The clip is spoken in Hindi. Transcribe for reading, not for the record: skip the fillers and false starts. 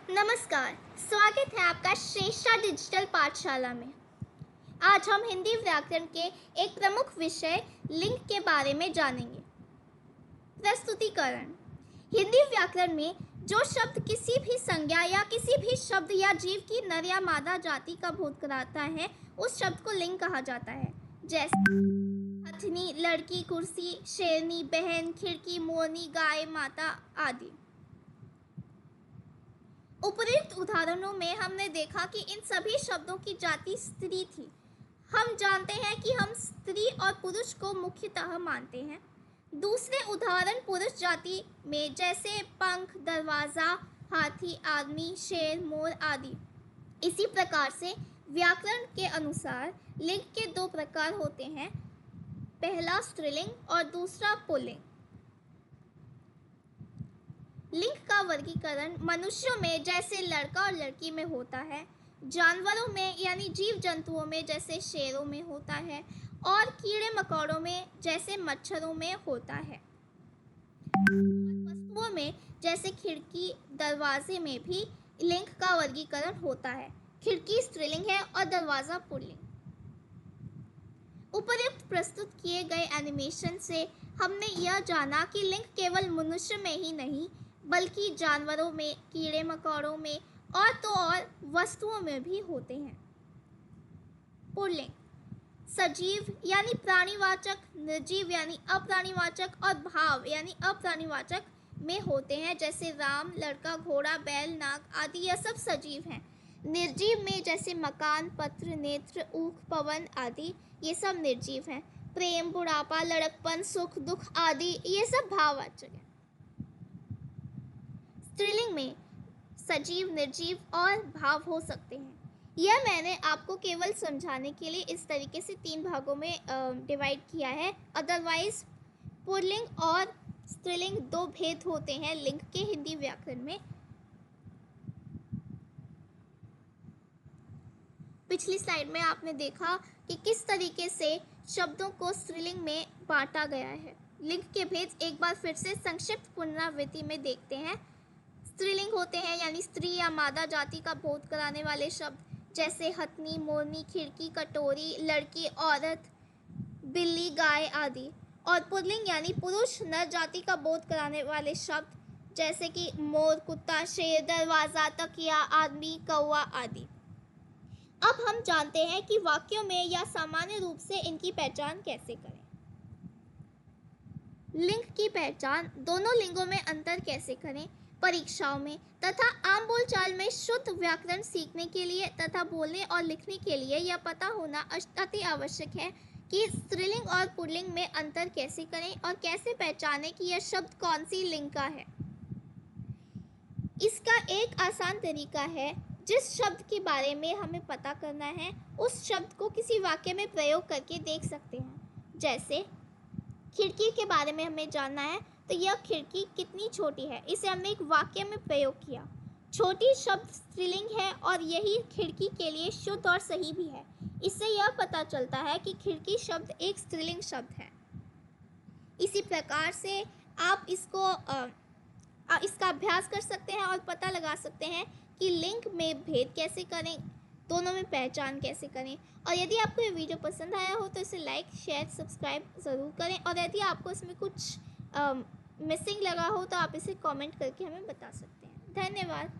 नमस्कार, स्वागत है आपका श्रेष्ठा डिजिटल पाठशाला में। आज हम हिंदी व्याकरण के एक प्रमुख विषय लिंग के बारे में जानेंगे। प्रस्तुतिकरण। हिंदी व्याकरण में जो शब्द किसी भी संज्ञा या किसी भी शब्द या जीव की नर या मादा जाति का बोध कराता है, उस शब्द को लिंग कहा जाता है। जैसे हथनी, लड़की, कुर्सी, शेरनी, बहन, खिड़की, मोरनी, गाय, माता आदि। उपर्युक्त उदाहरणों में हमने देखा कि इन सभी शब्दों की जाति स्त्री थी। हम जानते हैं कि हम स्त्री और पुरुष को मुख्यतः मानते हैं। दूसरे उदाहरण पुरुष जाति में जैसे पंख, दरवाजा, हाथी, आदमी, शेर, मोर आदि। इसी प्रकार से व्याकरण के अनुसार लिंग के दो प्रकार होते हैं, पहला स्त्रीलिंग और दूसरा पुल्लिंग। लिंग का वर्गीकरण मनुष्यों में जैसे लड़का और लड़की में होता है, जानवरों में यानी जीव जंतुओं में जैसे शेरों में होता है और कीड़े मकोड़ों में जैसे मच्छरों में होता है। वस्तुओं में जैसे खिड़की, दरवाजे में भी लिंग का वर्गीकरण होता है। खिड़की स्त्रीलिंग है और दरवाजा पुल्लिंग। उपर्युक्त प्रस्तुत किए गए एनिमेशन से हमने यह जाना कि लिंग केवल मनुष्य में ही नहीं बल्कि जानवरों में, कीड़े मकोड़ों में और तो और वस्तुओं में भी होते हैं। पुल्लिंग सजीव यानी प्राणीवाचक, निर्जीव यानी अप्राणीवाचक और भाव यानी अप्राणीवाचक में होते हैं। जैसे राम, लड़का, घोड़ा, बैल, नाग आदि यह सब सजीव हैं। निर्जीव में जैसे मकान, पत्र, नेत्र, ऊख, पवन आदि ये सब निर्जीव हैं। प्रेम, बुढ़ापा, लड़कपन, सुख, दुख आदि ये सब भाववाचक हैं। स्त्रीलिंग में सजीव, निर्जीव और भाव हो सकते हैं। यह मैंने आपको केवल समझाने के लिए इस तरीके से 3 भागों में डिवाइड किया है। अदरवाइज पुल्लिंग और स्त्रीलिंग 2 भेद होते हैं लिंग के हिंदी व्याकरण में। पिछली स्लाइड में आपने देखा कि किस तरीके से शब्दों को स्त्रीलिंग में बांटा गया है। लिंग के भेद एक बार फिर से संक्षिप्त पुनरावृत्ति में देखते हैं। स्त्रीलिंग होते हैं यानी स्त्री या मादा जाति का बोध कराने वाले शब्द जैसे हथनी, मोरनी, खिड़की, कटोरी, लड़की, औरत, बिल्ली, गाय आदि। और पुल्लिंग यानी पुरुष, नर जाति का बोध कराने वाले शब्द जैसे कि मोर, कुत्ता, शेर, दरवाजा, तकिया, आदमी, कौवा आदि। अब हम जानते हैं कि वाक्यों में या सामान्य रूप से इनकी पहचान कैसे करें। लिंग की पहचान दोनों लिंगों में अंतर कैसे करें, परीक्षाओं में तथा आम बोलचाल में शुद्ध व्याकरण सीखने के लिए तथा बोलने और लिखने के लिए यह पता होना अति आवश्यक है कि स्त्रीलिंग और पुल्लिंग में अंतर कैसे करें और कैसे पहचानें कि यह शब्द कौन सी लिंग का है। इसका एक आसान तरीका है, जिस शब्द के बारे में हमें पता करना है उस शब्द को किसी वाक्य में प्रयोग करके देख सकते हैं। जैसे खिड़की के बारे में हमें जानना है तो यह खिड़की कितनी छोटी है, इसे हमने एक वाक्य में प्रयोग किया। छोटी शब्द स्त्रीलिंग है और यही खिड़की के लिए शुद्ध और सही भी है। इससे यह पता चलता है कि खिड़की शब्द एक स्त्रीलिंग शब्द है। इसी प्रकार से आप इसका अभ्यास कर सकते हैं और पता लगा सकते हैं कि लिंग में भेद कैसे करें, दोनों में पहचान कैसे करें। और यदि आपको ये वीडियो पसंद आया हो तो इसे लाइक, शेयर, सब्सक्राइब ज़रूर करें। और यदि आपको इसमें कुछ मिसिंग लगा हो तो आप इसे कमेंट करके हमें बता सकते हैं। धन्यवाद।